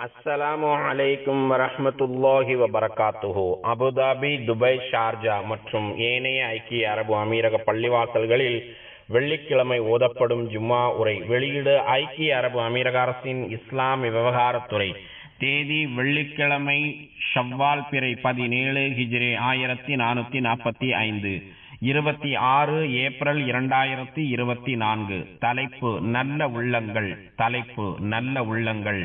அஸ்ஸலாமு அலைக்கும் வரஹ்மத்துல்லாஹி வபரகாத்துஹு. அபுதாபி, துபாய், ஷார்ஜா மற்றும் ஏனைய ஐக்கிய அரபு அமீரக பள்ளிவாசல்களில் வெள்ளிக்கிழமை ஓதப்படும் ஜும்மா உரை. வெளியீடு ஐக்கிய அரபு அமீரக அரசின் இஸ்லாமிய விவகாரத்துறை. தேதி வெள்ளிக்கிழமை, ஷவ்வால் பிறை 17 ஹிஜ்ரி 1445, 26 ஏப்ரல் 2024. தலைப்பு நல்ல உள்ளங்கள். நல்ல உள்ளங்கள்.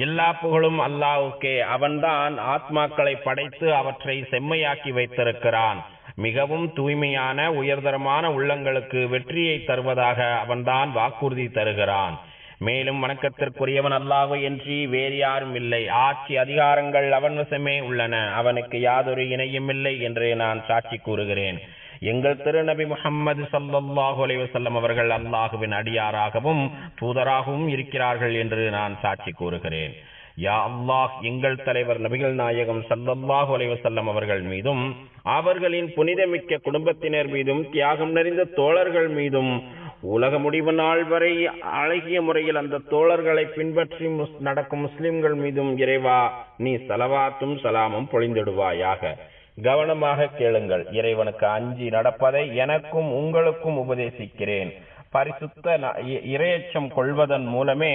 எல்லா புகழும் அல்லாஹ்வுக்கே. அவன்தான் ஆத்மாக்களை படைத்து அவற்றை செம்மையாக்கி வைத்திருக்கிறான். மிகவும் தூய்மையான உயர்தரமான உள்ளங்களுக்கு வெற்றியை தருவதாக அவன்தான் வாக்குறுதி தருகிறான். மேலும் வணக்கத்திற்குரியவன் அல்லாஹ் அன்றி வேறு யாரும் இல்லை. ஆட்சி அதிகாரங்கள் அவன் வசமே உள்ளன. அவனுக்கு யாதொரு இணையும் இல்லை என்று நான் சாட்சி கூறுகிறேன். எங்கள் திருநபி முஹம்மது ஸல்லல்லாஹு அலைஹி வஸல்லம் அவர்கள் அல்லாஹுவின் அடியாராகவும் தூதராகவும் இருக்கிறார்கள் என்று நான் சாட்சி கூறுகிறேன். யா அல்லாஹ், எங்கள் தலைவர் நபிகள் நாயகம் ஸல்லல்லாஹு அலைஹி வஸல்லம் அவர்கள் மீதும் அவர்களின் புனிதமிக்க குடும்பத்தினர் மீதும் தியாகம் நிறைந்த தோழர்கள் மீதும் உலக முடிவு நாள் வரை அழகிய முறையில் அந்த தோழர்களை பின்பற்றி நடக்கும் முஸ்லிம்கள் மீதும் இறைவா நீ ஸலவாத்தும் சலாமும் பொழிந்திடுவாயாக. கவனமாக கேளுங்கள். இறைவனுக்கு அஞ்சி நடப்பதை எனக்கும் உங்களுக்கும் உபதேசிக்கிறேன். பரிசுத்த இறையச்சம் கொள்வதன் மூலமே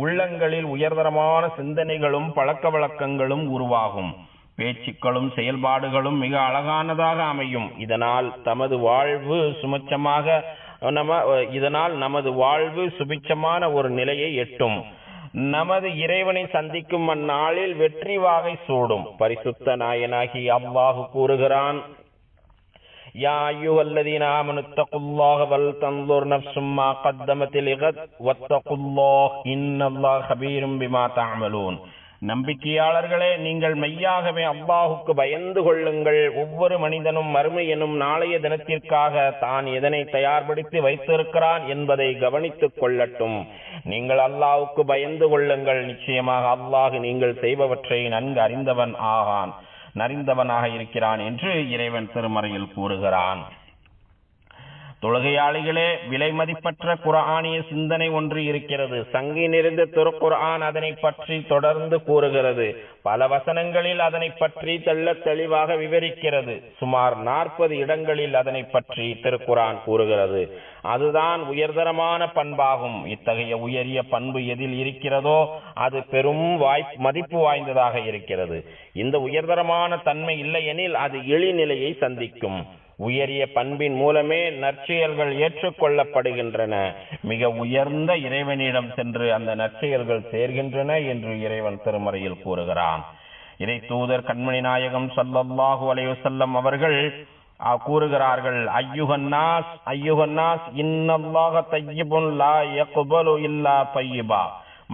உள்ளங்களில் உயர்தரமான சிந்தனைகளும் பழக்க வழக்கங்களும் உருவாகும். பேச்சுக்களும் செயல்பாடுகளும் மிக அழகானதாக அமையும். இதனால் நமது வாழ்வு சுபிட்சமான ஒரு நிலையை எட்டும். நமது இறைவனை சந்திக்கும் அந்நாளில் வெற்றி வாகை சூடும். பரிசுத்த நாயனாகி அல்லாஹ் கூறுகிறான், யா அய்யுஹல்லதீன ஆமனு தக்குல்லாஹ வல் தன்துர் நஃப்சும் மா கத்தமத் லிகத் வத்தகுல்லாஹ் இன்னல்லாஹ கபீரும் பிமா தஅமலூன். நம்பிக்கையாளர்களே, நீங்கள் மெய்யாகவே அல்லாஹுக்கு பயந்து கொள்ளுங்கள். ஒவ்வொரு மனிதனும் மறுமை எனும் நாளைய தினத்திற்காக தான் எதனை தயார்படுத்தி வைத்திருக்கிறான் என்பதை கவனித்துக் கொள்ளட்டும். நீங்கள் அல்லாஹுக்கு பயந்து கொள்ளுங்கள். நிச்சயமாக அல்லாஹ் நீங்கள் செய்பவற்றை நன்கு அறிந்தவனாக இருக்கிறான் என்று இறைவன் திருமறையில் கூறுகிறான். தொழுகையாளிகளே, விலை மதிப்பற்ற குர்ஆனிய சிந்தனை ஒன்று இருக்கிறது. சங்கி நிறைந்த திருக்குர்ஆன் அதனை பற்றி தொடர்ந்து கூறுகிறது. பல வசனங்களில் அதனை பற்றி தெளிவாக விவரிக்கிறது. சுமார் 40 இடங்களில் அதனை பற்றி திருக்குர்ஆன் கூறுகிறது. அதுதான் உயர்தரமான பண்பாகும். இத்தகைய உயரிய பண்பு எதில் இருக்கிறதோ அது பெரும் மதிப்பு வாய்ந்ததாக இருக்கிறது. இந்த உயர்தரமான தன்மை இல்லையெனில் அது இழிநிலையை சந்திக்கும். உயரிய பண்பின் மூலமே நற்செயல்கள் ஏற்றுக்கொள்ளப்படுகின்றன. மிக உயர்ந்த இறைவனிடம் சென்று அந்த நற்செயல்கள் சேர்கின்றன என்று இறைவன் திருமறையில் கூறுகிறான். இறை தூதர் கண்மணி நாயகம் ஸல்லல்லாஹு அலைஹி வஸல்லம் அவர்கள் கூறுகிறார்கள், ஐயுஹன்னாஸ் இன்னல்லாஹ தய்யிபுன் லா யக்பலு இல்லா தய்யிபா.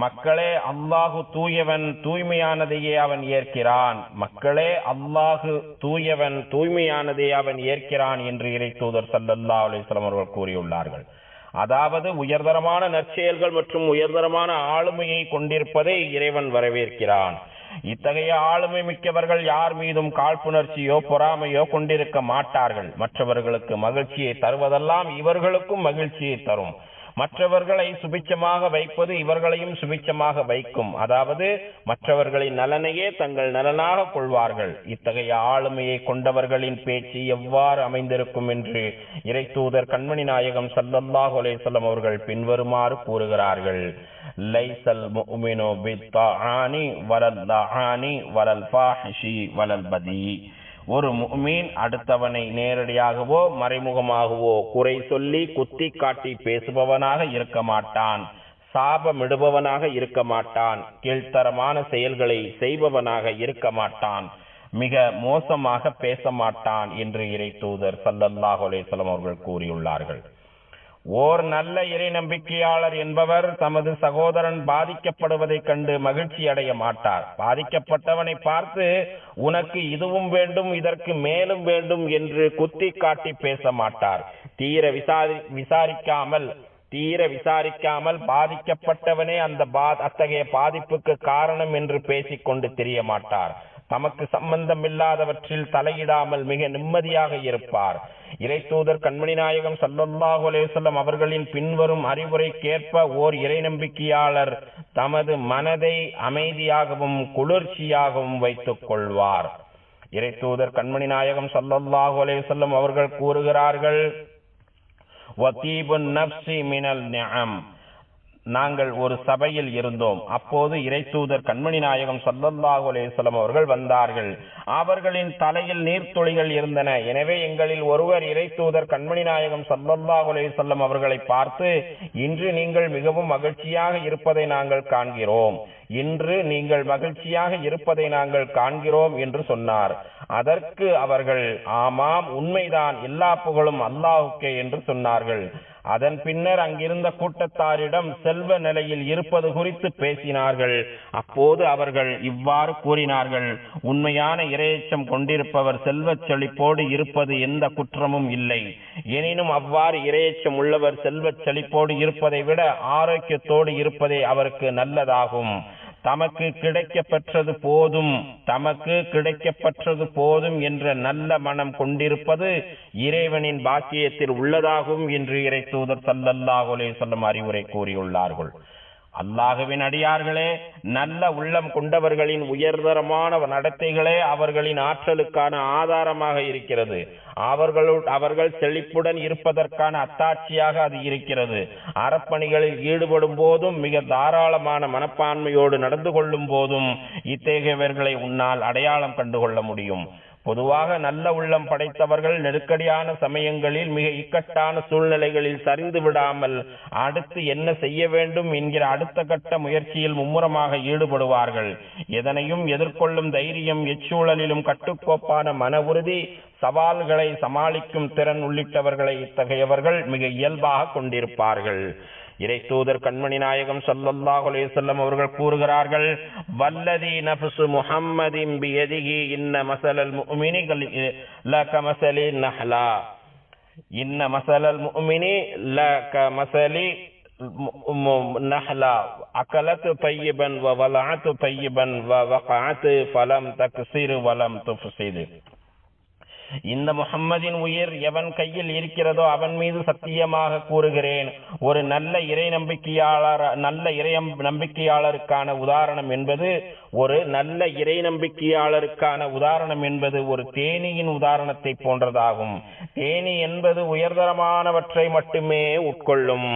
மக்களே, அல்லாஹு தூயவன், தூய்மையானதையே அவன் ஏற்கிறான். தூய்மையானதையே அவன் ஏற்கிறான் என்று இறை தூதர் ஸல்லல்லாஹு அலைஹி வஸல்லம் அவர்கள் கூறியுள்ளார்கள். அதாவது உயர்தரமான நற்செயல்கள் மற்றும் உயர்தரமான ஆளுமையை கொண்டிருப்பதை இறைவன் வரவேற்கிறான். இத்தகைய ஆளுமை மிக்கவர்கள் யார் மீதும் காழ்ப்புணர்ச்சியோ பொறாமையோ கொண்டிருக்க மாட்டார்கள். மற்றவர்களுக்கு மகிழ்ச்சியை தருவதெல்லாம் இவர்களுக்கும் மகிழ்ச்சியை தரும். மற்றவர்களை சுபிச்சமாக வைப்பது இவர்களையும் சுபிச்சமாக வைக்கும். அதாவது மற்றவர்களின் நலனையே தங்கள் நலனாக கொள்வார்கள். இத்தகைய ஆளுமையை கொண்டவர்களின் பேச்சு எவ்வாறு அமைந்திருக்கும் என்று இறை தூதர் கண்மணி நாயகம் ஸல்லல்லாஹு அலைஹி வஸல்லம் அவர்கள் பின்வருமாறு கூறுகிறார்கள், லைஸல் முஃமினு பித்தாஆனி வலல் லஆனி வலல் ஃபாஹிஷி வலல் பதி. ஒரு முஃமின் அடுத்தவனை நேரடியாகவோ மறைமுகமாகவோ குறை சொல்லி குத்தி காட்டி பேசுபவனாக இருக்க மாட்டான். சாபமிடுபவனாக இருக்க மாட்டான். கீழ்த்தரமான செயல்களை செய்பவனாக இருக்க மாட்டான். மிக மோசமாக பேச மாட்டான் என்று இறை தூதர் ஸல்லல்லாஹு அலைஹி வஸல்லம் அவர்கள் கூறியுள்ளார்கள். ஓர் நல்ல இறை நம்பிக்கையாளர் என்பவர் தமது சகோதரன் பாதிக்கப்படுவதைக் கண்டு மகிழ்ச்சி அடைய மாட்டார். பாதிக்கப்பட்டவனை பார்த்து உனக்கு இதுவும் வேண்டும், இதற்கு மேலும் வேண்டும் என்று குத்தி காட்டி பேச மாட்டார். தீர விசாரிக்காமல் பாதிக்கப்பட்டவனே அத்தகைய பாதிப்புக்கு காரணம் என்று பேசிக்கொண்டு தெரிய மாட்டார். தமக்கு சம்பந்தமில்லாதவற்றில் தலையிடாமல் மிக நிம்மதியாக இருப்பார். இறை தூதர் கண்மணி நாயகம் ஸல்லல்லாஹு அலைஹி வஸல்லம் அவர்களின் பின்வரும் அறிவுரைக்கேற்ப ஓர் இறை நம்பிக்கையாளர் தமது மனதை அமைதியாகவும் குளிர்ச்சியாகவும் வைத்துக் கொள்வார். இறை தூதர் கண்மணி நாயகம் ஸல்லல்லாஹு அலைஹி வஸல்லம் அவர்கள் கூறுகிறார்கள், வதீபுன் நஃப்ஸி மினல் நிஅம். நாங்கள் ஒரு சபையில் இருந்தோம். அப்போது இறை தூதர் கண்மணி நாயகம் ஸல்லல்லாஹு அலைஹி வஸல்லம் அவர்கள் வந்தார்கள். அவர்களின் தலையில் நீர்த்துளிகள் இருந்தன. எனவே எங்களில் ஒருவர் இறை தூதர் கண்மணி நாயகம் ஸல்லல்லாஹு அலைஹி வஸல்லம் அவர்களை பார்த்து, இன்று நீங்கள் மிகவும் மகிழ்ச்சியாக இருப்பதை நாங்கள் காண்கிறோம், இன்று நீங்கள் மகிழ்ச்சியாக இருப்பதை நாங்கள் காண்கிறோம் என்று சொன்னார். அதற்கு அவர்கள், ஆமாம் உண்மைதான், எல்லா புகழும் அல்லாஹுக்கே என்று சொன்னார்கள். அதன் பின்னர் அங்கிருந்த கூட்டத்தாரிடம் செல்வ நிலையில் இருப்பது குறித்து பேசினார்கள். அப்போது அவர்கள் இவ்வாறு கூறினார்கள், உண்மையான இறையச்சம் கொண்டிருப்பவர் செல்வச் செழிப்போடு இருப்பது எந்த குற்றமும் இல்லை. எனினும் அவ்வாறு இறையச்சம் உள்ளவர் செல்வச் செழிப்போடு இருப்பதை விட ஆரோக்கியத்தோடு இருப்பதே அவருக்கு நல்லதாகும். தமக்கு கிடைக்கப்பெற்றது போதும் என்ற நல்ல மனம் கொண்டிருப்பது இறைவனின் பாக்கியத்தில் உள்ளதாகும் என்று இறை தூதர் ஸல்லல்லாஹு அலைஹி வஸல்லம் அறிவுரை கூறியுள்ளார்கள். அல்லாஹ்வின் அடியார்களே, நல்ல உள்ளம் கொண்டவர்களின் உயர்தரமான நடத்தைகளே அவர்களின் ஆற்றலுக்கான ஆதாரமாக இருக்கிறது. அவர்கள் செழிப்புடன் இருப்பதற்கான அத்தாட்சியாக அது இருக்கிறது. அறப்பணிகளில் ஈடுபடும் போதும் மிக தாராளமான மனப்பான்மையோடு நடந்து கொள்ளும் போதும் இத்தகையவர்களை உன்னால் அடையாளம் கண்டுகொள்ள முடியும். பொதுவாக நல்ல உள்ளம் படைத்தவர்கள் நெருக்கடியான சமயங்களில் மிக இக்கட்டான சூழ்நிலைகளில் சரிந்து விடாமல் அடுத்து என்ன செய்ய வேண்டும் என்கிற அடுத்த கட்ட முயற்சியில் மும்முரமாக ஈடுபடுவார்கள். எதனையும் எதிர்கொள்ளும் தைரியம், எச்சூழலிலும் கட்டுக்கோப்பான மன உறுதி, சவால்களை சமாளிக்கும் திறன் உள்ளிட்டவர்களை இத்தகையவர்கள் மிக இயல்பாக கொண்டிருப்பார்கள். இறை தூதர் கண்மணி நாயகம் ஸல்லல்லாஹு அலைஹி வஸல்லம் அவர்கள் கூறுகிறார்கள், வல்லதி நஃப்ஸு முஹம்மதின் பியதிஹி இன்ன மஸலல் முஃமினி லகமஸலி நஹ்லா இன்ன மஸலல் முஃமினி லகமஸலி நஹ்லா அகலத் தய்யிபன் வ வலஅத் தய்யிபன் வ வகஅத் ஃபலம் தக்ஸிர் வலம் துஃஸித். இந்த முஹம்மதின் உயிர் எவன் கையில் இருக்கிறதோ அவன் மீது சத்தியமாக கூறுகிறேன், ஒரு நல்ல இறை நம்பிக்கையாளருக்கான உதாரணம் என்பது ஒரு தேனீயின் உதாரணத்தை போன்றதாகும். தேனீ என்பது உயர்தரமானவற்றை மட்டுமே உட்கொள்ளும்,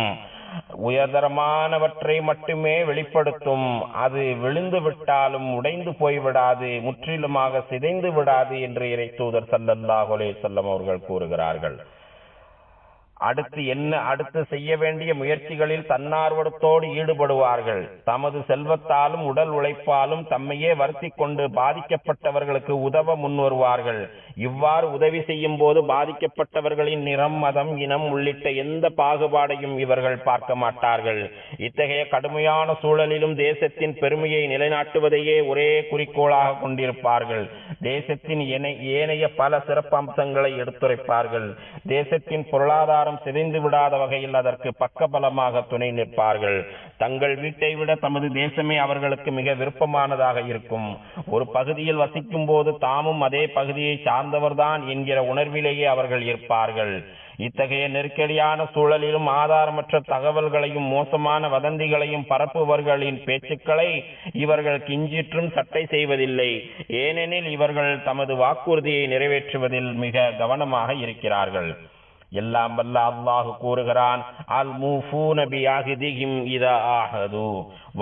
உயர்தரமானவற்றை மட்டுமே வெளிப்படுத்தும். அது விழுந்து விட்டாலும் உடைந்து போய்விடாது, முற்றிலுமாக சிதைந்து விடாது என்று இறை தூதர் ஸல்லல்லாஹு அலைஹி வஸல்லம் அவர்கள் கூறுகிறார்கள். அடுத்து செய்ய வேண்டிய முயற்சிகளில் தன்னார்வத்தோடு ஈடுபடுவார்கள். தமது செல்வத்தாலும் உடல் உழைப்பாலும் தம்மையே வருத்தி கொண்டு பாதிக்கப்பட்டவர்களுக்கு உதவ முன்வருவார்கள். இவ்வாறு உதவி செய்யும் போது பாதிக்கப்பட்டவர்களின் நிறம், மதம், இனம் உள்ளிட்ட எந்த பாகுபாடையும் இவர்கள் பார்க்க மாட்டார்கள். இத்தகைய கடுமையான சூழலிலும் தேசத்தின் பெருமையை நிலைநாட்டுவதையே ஒரே குறிக்கோளாக கொண்டிருப்பார்கள். தேசத்தின் ஏனைய பல சிறப்பம்சங்களை எடுத்துரைப்பார்கள். தேசத்தின் பொருளாதார சிதைந்து விடாத வகையில் அதற்கு பக்கபலமாக துணை நிற்பார்கள். தங்கள் வீட்டை விட தமது தேசமே அவர்களுக்கு மிக விருப்பமானதாக இருக்கும். ஒரு பகுதியில் வசிக்கும் போது தாமும் அதே பகுதியை சார்ந்தவர்தான் என்கிற உணர்விலேயே அவர்கள் இருப்பார்கள். இத்தகைய நெருக்கடியான சூழலிலும் ஆதாரமற்ற தகவல்களையும் மோசமான வதந்திகளையும் பரப்புவர்களின் பேச்சுக்களை இவர்கள் கிஞ்சிற்றும் சட்டை செய்வதில்லை. ஏனெனில் இவர்கள் தமது வாக்குறுதியை நிறைவேற்றுவதில் மிக கவனமாக இருக்கிறார்கள். எல்லாம் வல்ல அல்லாஹ் கூறுகிறான், அல் மூஃபூன பிஅஹ்திஹிம் இதா ஆஹது.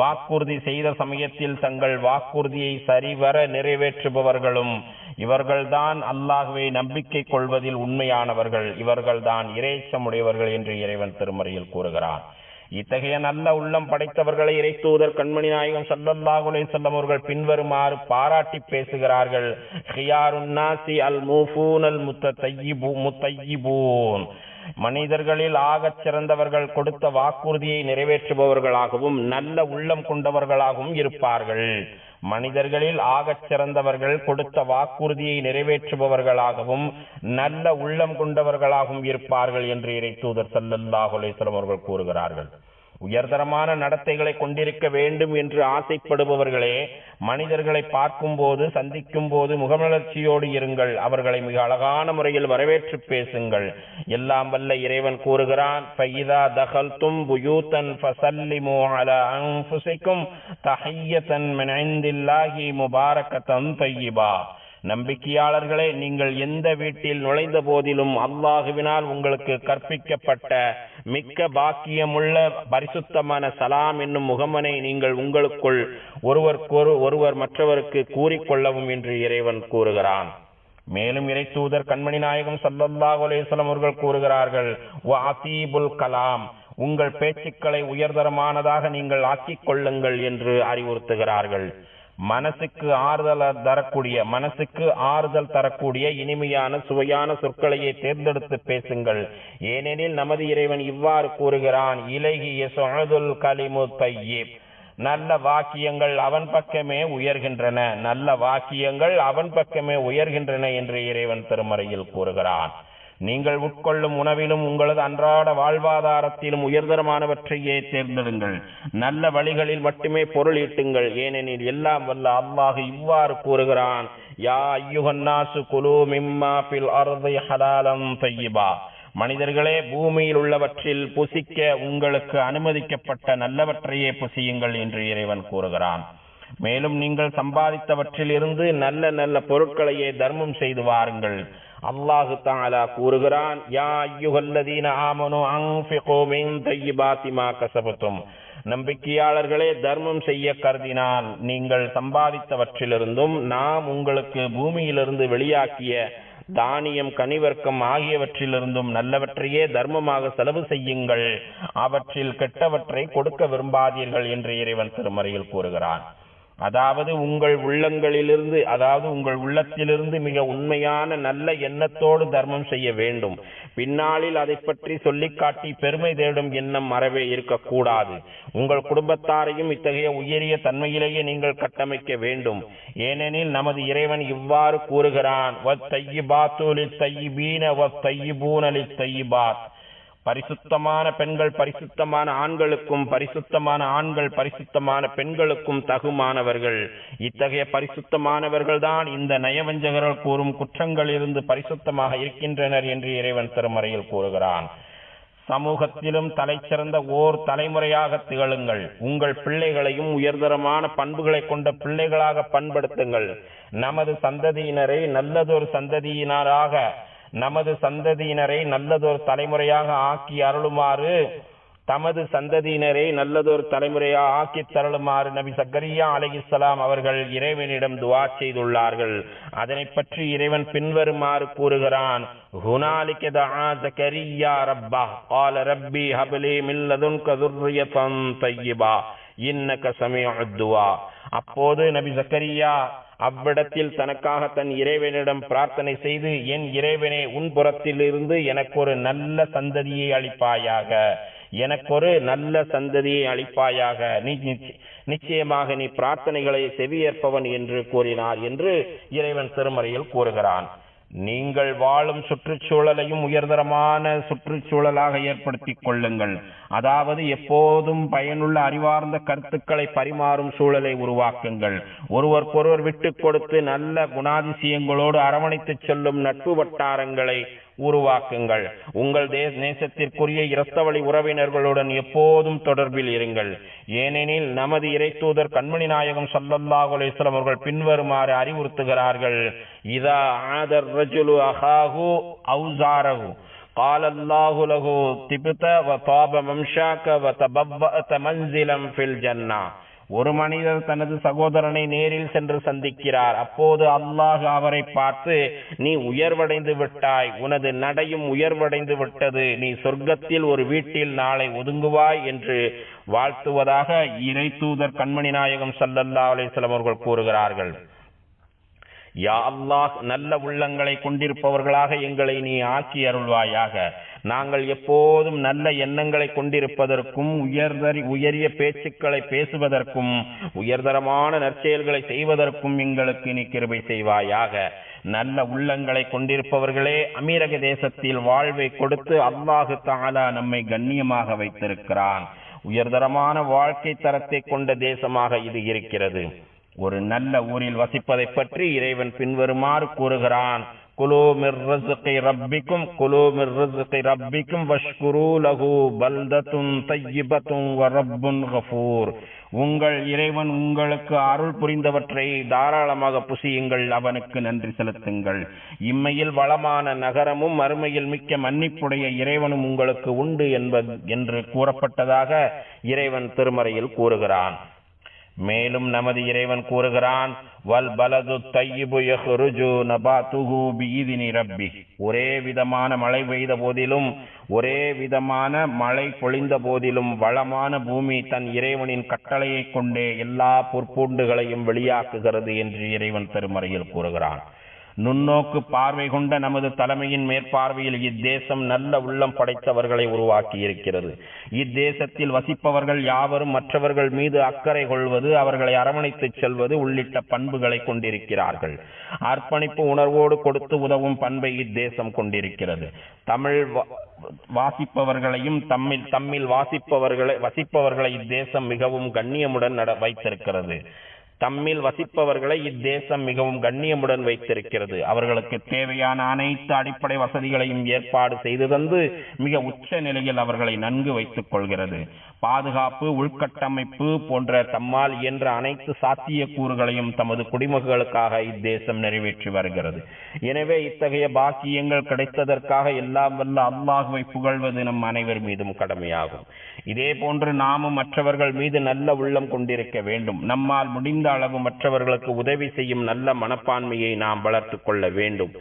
வாக்குறுதி செய்த சமயத்தில் தங்கள் வாக்குறுதியை சரிவர நிறைவேற்றுபவர்களும் இவர்கள்தான் அல்லாஹ்வை நம்பிக்கை கொள்வதில் உண்மையானவர்கள், இவர்கள்தான் இறைச்சமுடையவர்கள் என்று இறைவன் திருமறையில் கூறுகிறான். இத்தகைய நல்ல உள்ளம் படைத்தவர்களை இறை தூதர் கண்மணி நாயகம் ஸல்லல்லாஹு அலைஹி வஸல்லம் அவர்கள் பின்வருமாறு பாராட்டி பேசுகிறார்கள். ஹியாருன் நாசி அல் மூஃபூனல் முத்தய்யிபூன். மனிதர்களில் ஆகச் சிறந்தவர்கள் கொடுத்த வாக்குறுதியை நிறைவேற்றுபவர்களாகவும் நல்ல உள்ளம் கொண்டவர்களாகவும் இருப்பார்கள். மனிதர்களில் ஆகச் சிறந்தவர்கள் கொடுத்த வாக்குறுதியை நிறைவேற்றுபவர்களாகவும் நல்ல உள்ளம் கொண்டவர்களாகவும் இருப்பார்கள் என்று இறை தூதர் ஸல்லல்லாஹு அலைஹி வஸல்லம் அவர்கள் கூறுகிறார்கள். உயர்தரமான நடத்தைகளை கொண்டிருக்க வேண்டும் என்று ஆசைப்படுபவர்களே, மனிதர்களை பார்க்கும் போது சந்திக்கும் போது முகமலர்ச்சியோடு இருங்கள். அவர்களை மிக அழகான முறையில் வரவேற்று பேசுங்கள். எல்லாம் வல்ல இறைவன் கூறுகிறான், ஃபைதா தகல்தும் புயூதன் ஃபஸல்லிமு அலா அன்ஃபுஸிகும் தஹிய்யதன் மின் இன்தில்லாஹி முபாரக்கத்தன் தய்யிபா. நம்பிக்கையாளர்களே, நீங்கள் எந்த வீட்டில் நுழைந்த போதிலும் அல்லாஹுவினால் உங்களுக்கு கற்பிக்கப்பட்ட மிக்க பாக்கியமுள்ள பரிசுத்தமான சலாம் என்னும் முகமனை நீங்கள் உங்களுக்குள் ஒருவர் மற்றவருக்கு கூறிக்கொள்ளவும் என்று இறைவன் கூறுகிறான். மேலும் இறை தூதர் கண்மணி நாயகம் ஸல்லல்லாஹு அலைஹி வஸல்லம் அவர்கள் கூறுகிறார்கள், வஅதீபுல் கலாம், உங்கள் பேச்சுக்களை உயர்தரமானதாக நீங்கள் ஆக்கிக் கொள்ளுங்கள் என்று அறிவுறுத்துகிறார்கள். மனசுக்கு ஆறுதல் தரக்கூடிய இனிமையான சுவையான சொற்களையே தேர்ந்தெடுத்து பேசுங்கள். ஏனெனில் நமது இறைவன் இவ்வாறு கூறுகிறான், இலைஹி யஸ்அதுல் கலிமு தய்யிப், நல்ல வாக்கியங்கள் அவன் பக்கமே உயர்கின்றன, நல்ல வாக்கியங்கள் அவன் பக்கமே உயர்கின்றன என்று இறைவன் திருமறையில் கூறுகிறான். நீங்கள் உட்கொள்ளும் உணவிலும் உங்களது அன்றாட வாழ்வாதாரத்திலும் உயர்தரமானவற்றையே தேர்ந்தெடுங்கள். நல்ல வழிகளில் மட்டுமே பொருள் ஈட்டுங்கள். ஏனெனில் எல்லாம் வல்ல அல்லாஹ் இவ்வாறு கூறுகிறான், யா அய்யுஹன்னாசு குலூ மிம்மா ஃபில் அர்தி ஹலாலம் தய்யிபா, மனிதர்களே, பூமியில் உள்ளவற்றில் புசிக்க உங்களுக்கு அனுமதிக்கப்பட்ட நல்லவற்றையே புசியுங்கள் என்று இறைவன் கூறுகிறான். மேலும் நீங்கள் சம்பாதித்தவற்றில் இருந்து நல்ல நல்ல பொருட்களையே தர்மம் செய்து வாருங்கள். அல்லாஹு தஆலா கூறுகிறான், யா அய்யுஹல்லதீன ஆமனு அன்ஃபிகு மின் தய்யிபாத்தி மா கஸபதும், நம்பிக்கையாளர்களே, தர்மம் செய்ய கருதினால் நீங்கள் சம்பாதித்தவற்றிலிருந்தும் நாம் உங்களுக்கு பூமியிலிருந்து வெளியாக்கிய தானியம் கனிவர்க்கம் ஆகியவற்றிலிருந்தும் நல்லவற்றையே தர்மமாக செலவு செய்யுங்கள். அவற்றில் கெட்டவற்றை கொடுக்க விரும்பாதீர்கள் என்று இறைவன் திருமறையில் கூறுகிறான். அதாவது உங்கள் உள்ளத்திலிருந்து மிக உண்மையான நல்ல எண்ணத்தோடு தர்மம் செய்ய வேண்டும். பின்னாளில் அதை பற்றி சொல்லிக் காட்டி பெருமை தேடும் எண்ணம் மறவே இருக்கக்கூடாது. உங்கள் குடும்பத்தாரையும் இத்தகைய உயரிய தன்மையிலேயே நீங்கள் கட்டமைக்க வேண்டும். ஏனெனில் நமது இறைவன் இவ்வாறு கூறுகிறான், வத்தய்யிபாத்து லித்தய்யிபீன வத்தய்யிபூன லித்தய்யிபாத், பரிசுத்தமான பெண்கள் பரிசுத்தமான ஆண்களுக்கும் பரிசுத்தமான ஆண்கள் பரிசுத்தமான பெண்களுக்கும் தகுமானவர்கள். இத்தகைய பரிசுத்தமானவர்கள் தான் இந்த நயவஞ்சகர்கள் கூறும் குற்றங்களிலிருந்து பரிசுத்தமாக இருக்கின்றனர் என்று இறைவன் திருமறையில் கூறுகிறான். சமூகத்திலும் தலைச்சிறந்த ஓர் தலைமுறையாக திகழுங்கள். உங்கள் பிள்ளைகளையும் உயர்தரமான பண்புகளை கொண்ட பிள்ளைகளாக பண்படுத்துங்கள். நமது சந்ததியினரை நல்லதொரு தலைமுறையாக ஆக்கி அருளுமாறு நபி சக்கரியா அலைஹிஸ்ஸலாம் அவர்கள் இறைவனிடம் துஆ செய்துள்ளார்கள். அதனை பற்றி இறைவன் பின்வருமாறு கூறுகிறான், ஹுனாலிக தஆ ஜக்கரியா ரப்பஹ் قال ரப்பி ஹப்லி மின் லதுன்க ذُرِّيَّةً طَيِّبَةً இன்னக ஸமீஉத் துஆ. அப்போது நபி ஜக்கரியா அவ்விடத்தில் தனக்காக தன் இறைவனிடம் பிரார்த்தனை செய்து, என் இறைவனே, உன் புறத்தில் இருந்து எனக்கு ஒரு நல்ல சந்ததியை அளிப்பாயாக, நிச்சயமாக நீ பிரார்த்தனைகளை செவியேற்பவன் என்று கூறினார் என்று இறைவன் திருமறையில் கூறுகிறான். நீங்கள் வாழும் சுற்றுச்சூழலையும் உயர்தரமான சுற்றுச்சூழலாக ஏற்படுத்திக் கொள்ளுங்கள். அதாவது எப்போதும் பயனுள்ள அறிவார்ந்த கருத்துக்களை பரிமாறும் சூழலை உருவாக்குங்கள். ஒருவருக்கொருவர் விட்டு கொடுத்து நல்ல குணாதிசயங்களோடு அரவணைத்து செல்லும் நட்பு வட்டாரங்களை உருவாக்குங்கள். உங்கள் நேசத்திற்குரிய இரத்தவழி உறவினர்களுடன் எப்போதும் தொடர்பில் இருங்கள். ஏனெனில் நமது இறை தூதர் கண்மணி நாயகம் ஸல்லல்லாஹு அலைஹி வஸல்லம் அவர்கள் பின்வருமாறு அறிவுறுத்துகிறார்கள், இதா ஆதர் ரஜுலு அஹாஹு அவ்ஸாரஹு قال الله له திப்த வதாப மம்ஷாக வதபவத மன்சிலம் ஃபில் ஜன்னah. ஒரு மனிதர் தனது சகோதரனை நேரில் சென்று சந்திக்கிறார். அப்போது அல்லாஹ் அவரை பார்த்து, நீ உயர்வடைந்து விட்டாய், உனது நடையும் உயர்வடைந்து விட்டது, நீ சொர்க்கத்தில் ஒரு வீட்டில் நாளை ஒதுங்குவாய் என்று வாழ்த்துவதாக இறை தூதர் கண்மணி நாயகம் ஸல்லல்லாஹு அலைஹி வஸல்லம் அவர்கள் கூறுகிறார்கள். யா அல்லாஹ், நல்ல உள்ளங்களை கொண்டிருப்பவர்களாக எங்களை நீ ஆக்கி அருள்வாயாக. நாங்கள் எப்போதும் நல்ல எண்ணங்களை கொண்டிருப்பதற்கும் உயரிய பேச்சுக்களை பேசுவதற்கும் உயர்தரமான நற்செயல்களை செய்வதற்கும் எங்களுக்கு நீ கிருபை செய்வாயாக. நல்ல உள்ளங்களை கொண்டிருப்பவர்களே, அமீரக தேசத்தில் வாழ்வை கொடுத்து அல்லாஹு தஆலா நம்மை கண்ணியமாக வைத்திருக்கிறான். உயர்தரமான வாழ்க்கை தரத்தை கொண்ட தேசமாக இது இருக்கிறது. ஒரு நல்ல ஊரில் வசிப்பதை பற்றி இறைவன் பின்வருமாறு கூறுகிறான். குலூ மிர் ரிஸ்கி ரப்பிக்கும் வஷ்குரூ லஹு பல்தத்துன் தய்யிபத்துன் வ ரப்புன் கஃபூர். உங்கள் இறைவன் உங்களுக்கு அருள் புரிந்தவற்றை தாராளமாக புசியுங்கள், அவனுக்கு நன்றி செலுத்துங்கள். இம்மையில் வளமான நகரமும் மறுமையில் மிக்க மன்னிப்புடைய இறைவனும் உங்களுக்கு உண்டு என்று கூறப்பட்டதாக இறைவன் திருமறையில் கூறுகிறான். மேலும் நமது இறைவன் கூறுகிறான், வல் பலது தையிபு யஹ்ருஜு நபாத்துஹு பிஇذن ரப்பி. ஒரே விதமான மழை பெய்த போதிலும், ஒரே விதமான மழை பொழிந்த போதிலும் வளமான பூமி தன் இறைவனின் கட்டளையை கொண்டே எல்லா பொற்பூண்டுகளையும் வெளியாக்குகிறது என்று இறைவன் திருமறையில் கூறுகிறான். நுண்ணோக்கு பார்வை கொண்ட நமது தலைமையின் மேற்பார்வையில் இத்தேசம் நல்ல உள்ளம் படைத்தவர்களை உருவாக்கி இருக்கிறது. இத்தேசத்தில் வசிப்பவர்கள் யாவரும் மற்றவர்கள் மீது அக்கறை கொள்வது, அவர்களை அரவணைத்து செல்வது உள்ளிட்ட பண்புகளை கொண்டிருக்கிறார்கள். அர்ப்பணிப்பு உணர்வோடு கொடுத்து உதவும் பண்பை இத்தேசம் கொண்டிருக்கிறது. தமிழ் வாசிப்பவர்களையும் தம்மில் வசிப்பவர்களை இத்தேசம் மிகவும் கண்ணியமுடன் வைத்திருக்கிறது. தம்மில் வசிப்பவர்களை இத்தேசம் மிகவும் கண்ணியமுடன் வைத்திருக்கிறது. அவர்களுக்கு தேவையான அனைத்து அடிப்படை வசதிகளையும் ஏற்பாடு செய்து தந்து மிக உச்ச நிலையில் அவர்களை நன்கு வைத்துக் கொள்கிறது. பாதுகாப்பு, உள்கட்டமைப்பு போன்ற தம்மால் இயன்ற அனைத்து சாத்திய கூறுகளையும் தமது குடிமக்களுக்காக இத்தேசம் நிறைவேற்றி வருகிறது. எனவே இத்தகைய பாக்கியங்கள் கிடைத்ததற்காக எல்லாம் வல்ல அல்லாஹ்வை புகழ்வது நம் அனைவர் மீதும் கடமையாகும். இதே போன்று நாமும் மற்றவர்கள் மீது நல்ல உள்ளம் கொண்டிருக்க வேண்டும். நம்மால் முடிந்த அளவு மற்றவர்களுக்கு உதவி செய்யும் நல்ல மனப்பான்மையை நாம் வளர்த்துக் கொள்ள வேண்டும்.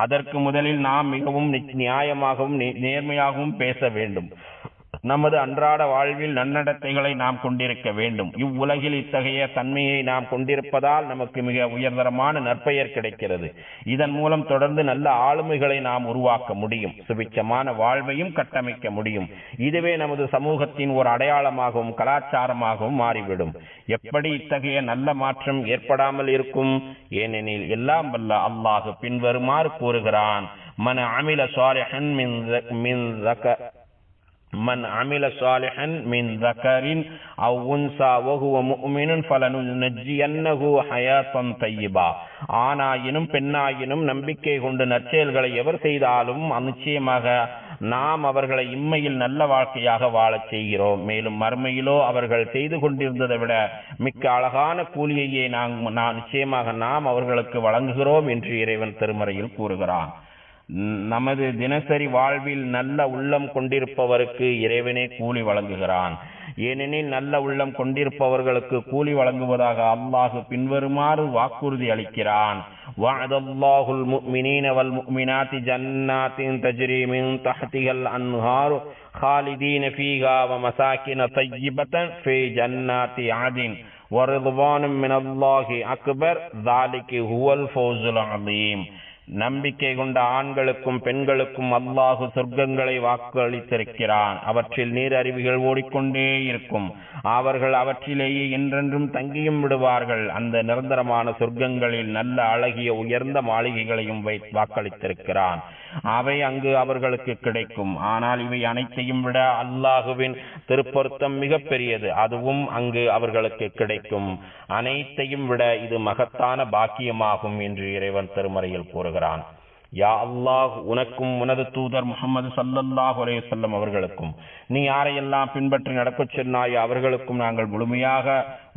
அதற்கு முதலில் நாம் மிகவும் நியாயமாகவும் நேர்மையாகவும் பேச வேண்டும். நமது அன்றாட வாழ்வில் நன்னடத்தைகளை நாம் கொண்டிருக்க வேண்டும். இவ்வுலகில் இத்தகைய தன்மையை நாம் கொண்டிருப்பதால் நமக்கு மிக உயர்தரமான நற்பெயர் கிடைக்கிறது. இதன் மூலம் தொடர்ந்து நல்ல ஆளுமைகளை நாம் உருவாக்க முடியும், சுபிட்சமான வாழ்வையும் கட்டமைக்க முடியும். இதுவே நமது சமூகத்தின் ஒரு அடையாளமாகவும் கலாச்சாரமாகவும் மாறிவிடும். எப்படி இத்தகைய நல்ல மாற்றம் ஏற்படாமல் இருக்கும்? ஏனெனில் எல்லாம் வல்ல அல்லாஹ் பின்வருமாறு கூறுகிறான். من عمل صالحا من ذكر أو أنثى وهو مؤمن فلننجينه حياة طيبة. ஆனாயினும் பெண்ணாயினும் நம்பிக்கை கொண்டு நற்செயல்களை எவர் செய்தாலும் நிச்சயமாக நாம் அவர்களை இம்மையில் நல்ல வாழ்க்கையாக வாழச் செய்கிறோம். மேலும் மறுமையிலோ அவர்கள் செய்து கொண்டிருந்ததை விட மிக்க அழகான கூலியையே நிச்சயமாக நாம் அவர்களுக்கு வழங்குகிறோம் என்று இறைவன் திருமறையில் கூறுகிறான். நமது தினசரி வாழ்வில் நல்ல உள்ளம் கொண்டிருப்பவருக்கு இறைவனே கூலி வழங்குகிறான். ஏனெனில் நல்ல உள்ளம் கொண்டிருப்பவர்களுக்கு கூலி வழங்குவதாக அல்லாஹ் பின்வருமாறு வாக்குறுதி அளிக்கிறான். வஅதல்லாஹுல் முஃமினீன வல் முஃமினாத்தி ஜன்னாத்தின் தஜ்ரி மின் தஹ்திஹல் அன்ஹார் خالدين فيها ومساكن طيبة في جنات عدن ورضوان من الله أكبر ذلك هو الفوز العظيم. நம்பிக்கை கொண்ட ஆண்களுக்கும் பெண்களுக்கும் அல்லாஹு சொர்க்கங்களை வாக்களித்திருக்கிறான். அவற்றில் நீர் அருவிகள் ஓடிக்கொண்டே இருக்கும். அவர்கள் அவற்றிலேயே என்றென்றும் தங்கியும் விடுவார்கள். அந்த நிரந்தரமான சொர்க்கங்களில் நல்ல அழகிய உயர்ந்த மாளிகைகளையும் வாக்களித்திருக்கிறான். அவை அங்கு அவர்களுக்கு கிடைக்கும். ஆனால் இவை அனைத்தையும் விட அல்லாஹுவின் திருப்பொருத்தம் மிக பெரியது. அதுவும் அங்கு அவர்களுக்கு கிடைக்கும். அனைத்தையும் விட இது மகத்தான பாக்கியமாகும் என்று இறைவன் திருமறையில் கூறுகிறான். யா அல்லாஹ், உனக்கும் உனது தூதர் முஹம்மது ஸல்லல்லாஹு அலைஹி வஸல்லம் அவர்களுக்கும் நீ யாரையெல்லாம் பின்பற்றி நடக்கச் சொன்னாயோ அவர்களுக்கும் நாங்கள் முழுமையாக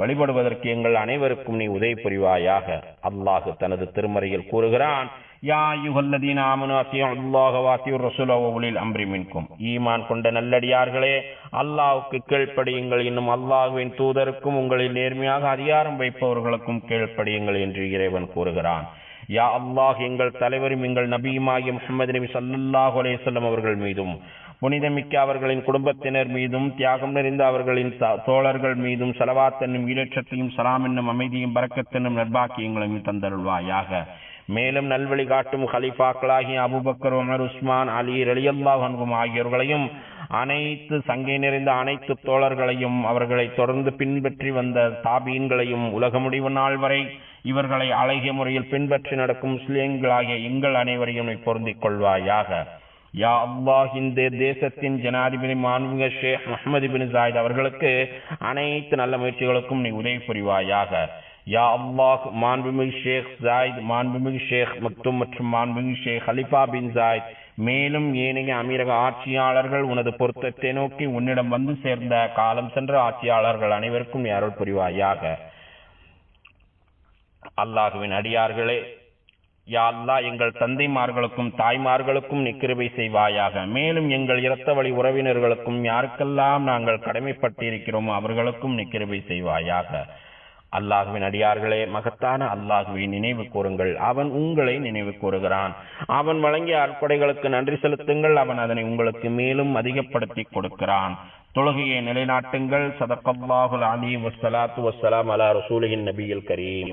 வழிபடுவதற்கு எங்கள் அனைவருக்கும் நீ உதவி புரிவாயாக. அல்லாஹ் தனது திருமறையில் கூறுகிறான். யா அய்யுஹல்லதீன ஆமனூ அத்தியுல்லாஹ வ அத்தியுர் ரசூல வ உலில் அம்ரி மின்கும். ஈமான் கொண்ட நல்லடியார்களே, அல்லாஹ்வுக்கு கீழ்ப்படியுங்கள், இன்னும் அல்லாஹ்வின் தூதருக்கும் உங்களில் நேர்மையாக அதிகாரம் வைப்பவர்களுக்கும் கீழ்ப்படியுங்கள் என்று இறைவன் கூறுகிறான். யா அல்லாஹ், எங்கள் தலைவரும் எங்கள் நபியுமாகிய முஹம்மது நபி ஸல்லல்லாஹு அலைஹி வஸல்லம் அவர்கள் மீதும் புனிதமிக்க அவர்களின் குடும்பத்தினர் மீதும் தியாகம் நிறைந்த அவர்களின் தோழர்கள் மீதும் ஸலவாத் என்னும் ஈடேற்றத்தையும் சலாம் என்னும் அமைதியும் பரக்கத் என்னும் நற்பாக்கியங்களையும் தந்தருள்வாயாக. மேலும் நல்வழி காட்டும் ஹலீஃபாக்களாகிய அபூபக்கர், உமர், உஸ்மான், அலி ரலியல்லாஹு அன்ஹும் ஆகியோர்களையும் அனைத்து சங்கை நிறைந்த அனைத்து தோழர்களையும் அவர்களை தொடர்ந்து பின்பற்றி வந்த தாபீன்களையும் உலக முடிவு நாள் வரை இவர்களை அழகிய முறையில் பின்பற்றி நடக்கும் முஸ்லிம்களாகிய எங்கள் அனைவரையும் பொருந்திக் கொள்வாயாக. யா அல்லாஹ் இந்த தேசத்தின் ஜனாதிபதி மாண்புமிகு ஷேக் முஹம்மது பின் ஜாயித் அவர்களுக்கு அனைத்து நல்ல முயற்சிகளுக்கும் நீ உதவி புரிவாயாக. யா அல்லாஹ் மாண்புமிகு ஷேக் ஜாயித், மாண்புமிகு ஷேக் மக்தும் மற்றும் மாண்புமிகு ஷேக் ஹலிஃபா பின் ஜாயித் மேலும் ஏனைய அமீரக ஆட்சியாளர்கள் உனது பொருத்தத்தை நோக்கி உன்னிடம் வந்து சேர்ந்த காலம் சென்ற ஆட்சியாளர்கள் அனைவருக்கும் அருள் புரிவாயாக. அல்லாஹுவின் அடியார்களே, யா அல்லாஹ் எங்கள் தந்தைமார்களுக்கும் தாய்மார்களுக்கும் நீ கிருபை செய்வாயாக. மேலும் எங்கள் இரத்த வழி உறவினர்களுக்கும் யாருக்கெல்லாம் நாங்கள் கடமைப்பட்டிருக்கிறோமோ அவர்களுக்கும் நீ கிருபை செய்வாயாக. அல்லாஹுவின் அடியார்களே, மகத்தான அல்லாஹுவை நினைவு கூறுங்கள். அவன் உங்களை நினைவு கூறுகிறான். அவன் வழங்கிய அற்படைகளுக்கு நன்றி செலுத்துங்கள். அவன் அதனை உங்களுக்கு மேலும் அதிகப்படுத்தி கொடுக்கிறான். தொழுகையை நிலைநாட்டுங்கள். ஸதகல்லாஹுல் அலீம். வஸ்ஸலாத்து வஸ்ஸலாம் அலா ரசூலின் நபியில் கரீம்.